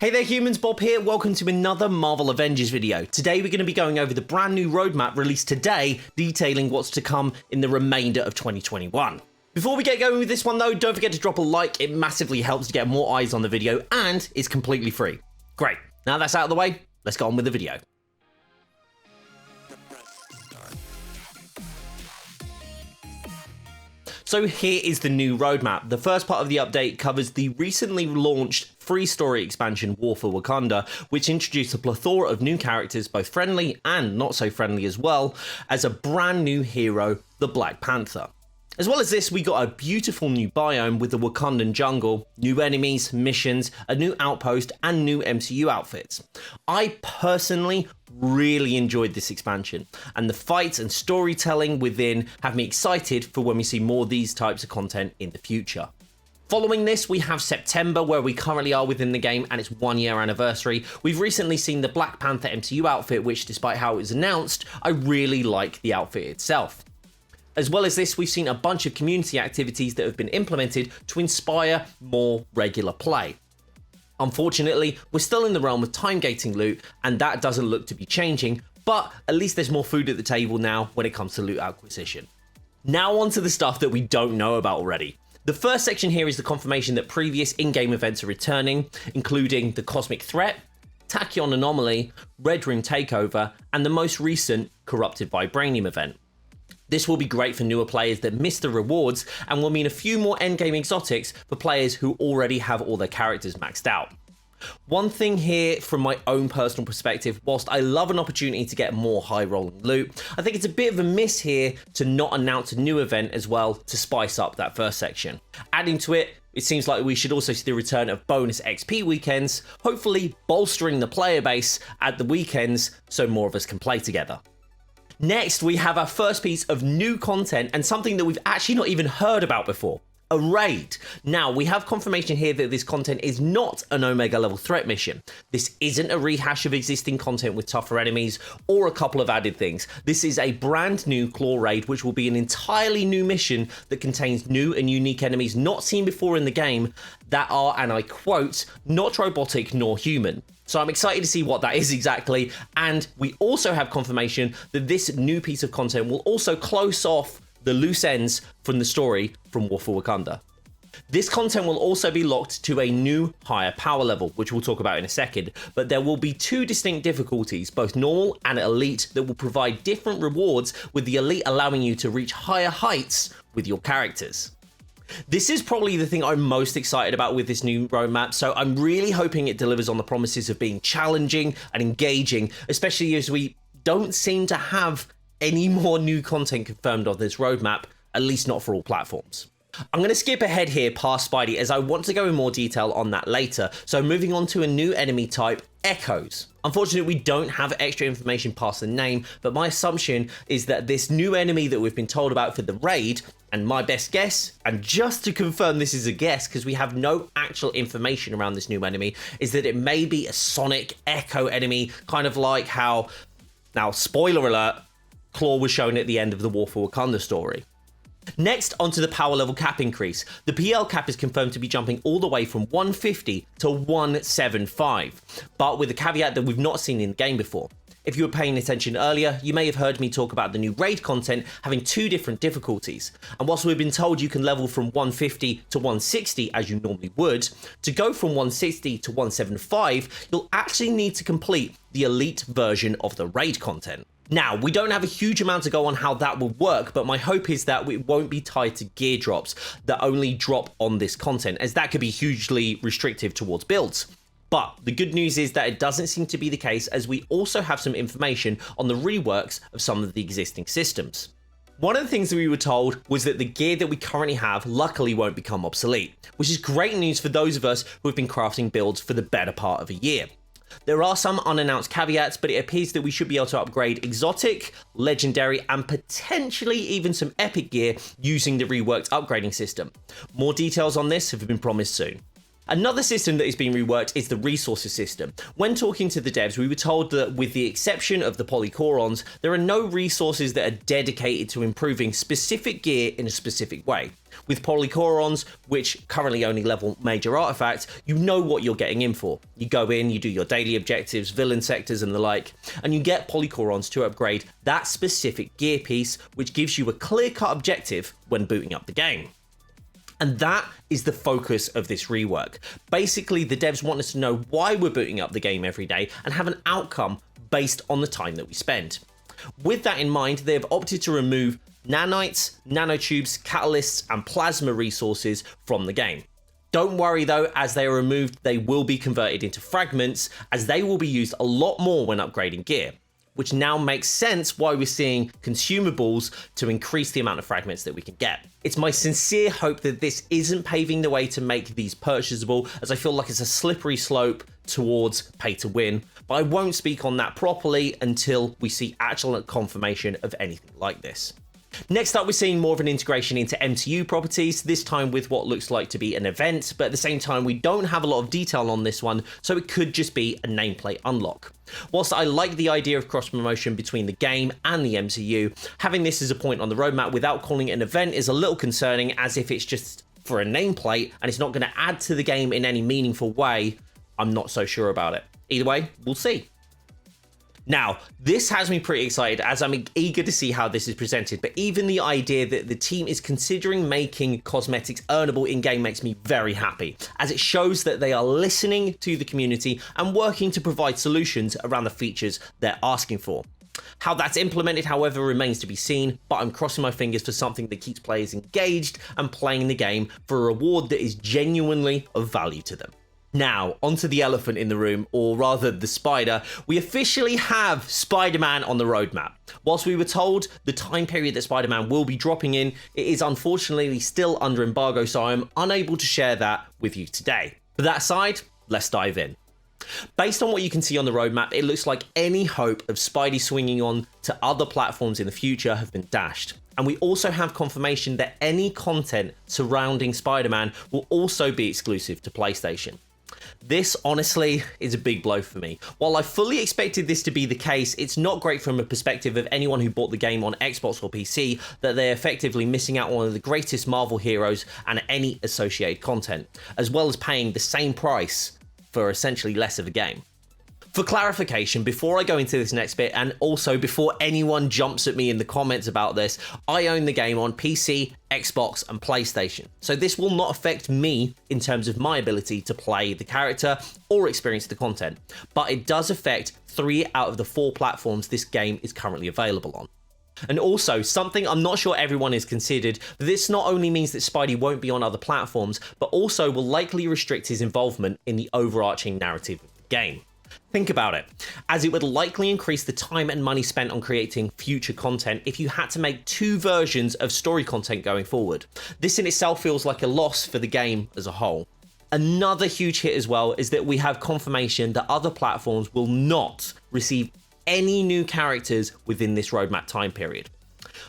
Hey there humans, Bob here, welcome to another Marvel Avengers video. Today we're going to be going over the brand new roadmap released today, detailing what's to come in the remainder of 2021. Before we get going with this one though, don't forget to drop a like, it massively helps to get more eyes on the video and is completely free. Great, now that's out of the way, let's go on with the video. So here is the new roadmap. The first part of the update covers the recently launched free story expansion War for Wakanda, which introduced a plethora of new characters, both friendly and not so friendly as well, as a brand new hero, the Black Panther. As well as this, we got a beautiful new biome with the Wakandan jungle, new enemies, missions, a new outpost, and new MCU outfits. I personally really enjoyed this expansion, and the fights and storytelling within have me excited for when we see more of these types of content in the future. Following this, we have September, where we currently are within the game, and its 1 year anniversary. We've recently seen the Black Panther MCU outfit, which despite how it was announced, I really like the outfit itself. As well as this, we've seen a bunch of community activities that have been implemented to inspire more regular play. Unfortunately, we're still in the realm of time gating loot, and that doesn't look to be changing, but at least there's more food at the table now when it comes to loot acquisition. Now on to the stuff that we don't know about already. The first section here is the confirmation that previous in-game events are returning, including the Cosmic Threat, Tachyon Anomaly, Red Room Takeover, and the most recent Corrupted Vibranium event. This will be great for newer players that miss the rewards and will mean a few more endgame exotics for players who already have all their characters maxed out. One thing here from my own personal perspective, whilst I love an opportunity to get more high rolling loot, I think it's a bit of a miss here to not announce a new event as well to spice up that first section. Adding to it, it seems like we should also see the return of bonus XP weekends, hopefully bolstering the player base at the weekends so more of us can play together. Next, we have our first piece of new content and something that we've actually not even heard about before, a raid. Now, we have confirmation here that this content is not an Omega level threat mission. This isn't a rehash of existing content with tougher enemies or a couple of added things. This is a brand new Klaw Raid, which will be an entirely new mission that contains new and unique enemies not seen before in the game that are, and I quote, not robotic nor human. So I'm excited to see what that is exactly, and we also have confirmation that this new piece of content will also close off the loose ends from the story from War for Wakanda. This content will also be locked to a new higher power level, which we'll talk about in a second, but there will be two distinct difficulties, both normal and elite, that will provide different rewards, with the elite allowing you to reach higher heights with your characters. This is probably the thing I'm most excited about with this new roadmap, so I'm really hoping it delivers on the promises of being challenging and engaging, especially as we don't seem to have any more new content confirmed on this roadmap, at least not for all platforms. I'm going to skip ahead here past Spidey as I want to go in more detail on that later, so moving on to a new enemy type, Echoes. Unfortunately, we don't have extra information past the name, but my assumption is that this new enemy that we've been told about for the raid, and my best guess, and just to confirm this is a guess because we have no actual information around this new enemy, is that it may be a sonic echo enemy, kind of like how, now spoiler alert, Klaw was shown at the end of the War for Wakanda story. Next, onto the power level cap increase. The PL cap is confirmed to be jumping all the way from 150 to 175, but with a caveat that we've not seen in the game before. If you were paying attention earlier, you may have heard me talk about the new raid content having two different difficulties. And whilst we've been told you can level from 150 to 160 as you normally would, to go from 160 to 175, you'll actually need to complete the elite version of the raid content. Now, we don't have a huge amount to go on how that will work, but my hope is that it won't be tied to gear drops that only drop on this content, as that could be hugely restrictive towards builds. But the good news is that it doesn't seem to be the case, as we also have some information on the reworks of some of the existing systems. One of the things that we were told was that the gear that we currently have luckily won't become obsolete, which is great news for those of us who have been crafting builds for the better part of a year. There are some unannounced caveats, but it appears that we should be able to upgrade exotic, legendary, and potentially even some epic gear using the reworked upgrading system. More details on this have been promised soon. Another system that is being reworked is the resources system. When talking to the devs, we were told that with the exception of the polychorons, there are no resources that are dedicated to improving specific gear in a specific way. With polychorons, which currently only level major artifacts, you know what you're getting in for. You go in, you do your daily objectives, villain sectors and the like, and you get polychorons to upgrade that specific gear piece, which gives you a clear-cut objective when booting up the game. And that is the focus of this rework. Basically, the devs want us to know why we're booting up the game every day and have an outcome based on the time that we spend. With that in mind, they have opted to remove nanites, nanotubes, catalysts, and plasma resources from the game. Don't worry though, as they are removed, they will be converted into fragments, as they will be used a lot more when upgrading gear, which now makes sense why we're seeing consumables to increase the amount of fragments that we can get. It's my sincere hope that this isn't paving the way to make these purchasable, as I feel like it's a slippery slope towards pay to win, but I won't speak on that properly until we see actual confirmation of anything like this. Next up, we're seeing more of an integration into MTU properties, this time with what looks like to be an event, but at the same time we don't have a lot of detail on this one, so it could just be a nameplate unlock. Whilst I like the idea of cross-promotion between the game and the MCU, having this as a point on the roadmap without calling it an event is a little concerning, as if it's just for a nameplate and it's not going to add to the game in any meaningful way. I'm not so sure about it. Either way, we'll see. Now, this has me pretty excited, as I'm eager to see how this is presented, but even the idea that the team is considering making cosmetics earnable in-game makes me very happy, as it shows that they are listening to the community and working to provide solutions around the features they're asking for. How that's implemented, however, remains to be seen, but I'm crossing my fingers for something that keeps players engaged and playing the game for a reward that is genuinely of value to them. Now, onto the elephant in the room, or rather the spider. We officially have SpiderMan on the roadmap. Whilst we were told the time period that SpiderMan will be dropping in, it is unfortunately still under embargo, so I'm unable to share that with you today. But that aside, let's dive in. Based on what you can see on the roadmap, it looks like any hope of Spidey swinging on to other platforms in the future have been dashed. And we also have confirmation that any content surrounding Spider-Man will also be exclusive to PlayStation. This, honestly, is a big blow for me. While I fully expected this to be the case, it's not great from a perspective of anyone who bought the game on Xbox or PC that they're effectively missing out on one of the greatest Marvel heroes and any associated content, as well as paying the same price for essentially less of a game. For clarification, before I go into this next bit, and also before anyone jumps at me in the comments about this, I own the game on PC, Xbox, and PlayStation. So this will not affect me in terms of my ability to play the character or experience the content, but it does affect 3 out of the 4 platforms this game is currently available on. And also, something I'm not sure everyone has considered, this not only means that Spidey won't be on other platforms, but also will likely restrict his involvement in the overarching narrative of the game. Think about it, as it would likely increase the time and money spent on creating future content if you had to make 2 versions of story content going forward. This in itself feels like a loss for the game as a whole. Another huge hit as well is that we have confirmation that other platforms will not receive any new characters within this roadmap time period.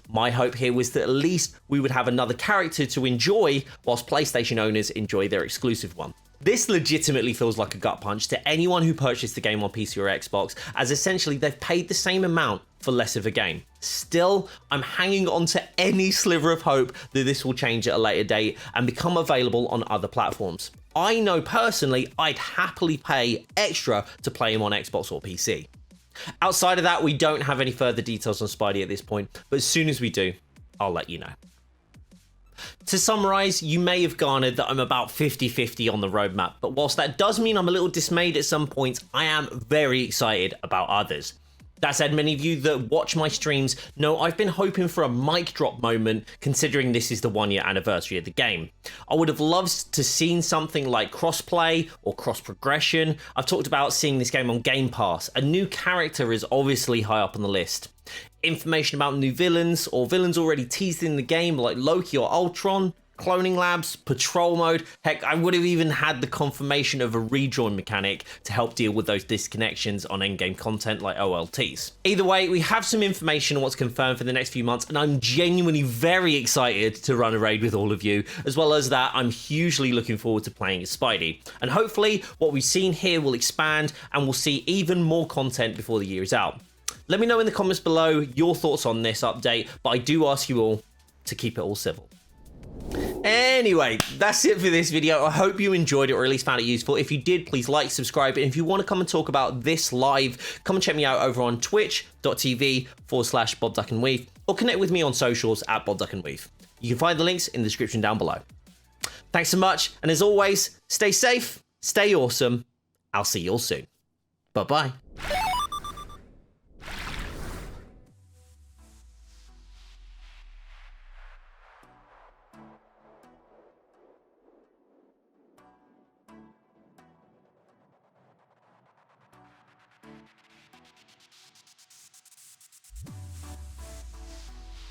My hope here was that at least we would have another character to enjoy whilst PlayStation owners enjoy their exclusive one. This legitimately feels like a gut punch to anyone who purchased the game on PC or Xbox, as essentially they've paid the same amount for less of a game. Still, I'm hanging on to any sliver of hope that this will change at a later date and become available on other platforms. I know personally I'd happily pay extra to play him on Xbox or PC. Outside of that, we don't have any further details on Spidey at this point, but as soon as we do, I'll let you know. To summarise, you may have garnered that I'm about 50-50 on the roadmap, but whilst that does mean I'm a little dismayed at some points, I am very excited about others. That said, many of you that watch my streams know I've been hoping for a mic drop moment, considering this is the 1-year anniversary of the game. I would have loved to seen something like crossplay or cross progression. I've talked about seeing this game on Game Pass. A new character is obviously high up on the list. Information about new villains or villains already teased in the game like Loki or Ultron, cloning labs, patrol mode. Heck, I would have even had the confirmation of a rejoin mechanic to help deal with those disconnections on endgame content like OLTs. Either way, we have some information on what's confirmed for the next few months, and I'm genuinely very excited to run a raid with all of you. As well as that, I'm hugely looking forward to playing as Spidey. And hopefully, what we've seen here will expand and we'll see even more content before the year is out. Let me know in the comments below your thoughts on this update, but I do ask you all to keep it all civil. Anyway, that's it for this video. I hope you enjoyed it or at least found it useful. If you did, please like, subscribe, and if you want to come and talk about this live, come and check me out over on twitch.tv/BobDuckNWeave or connect with me on socials at BobDuckNWeave. You can find the links in the description down below. Thanks so much, and as always, stay safe, stay awesome. I'll see you all soon. Bye-bye.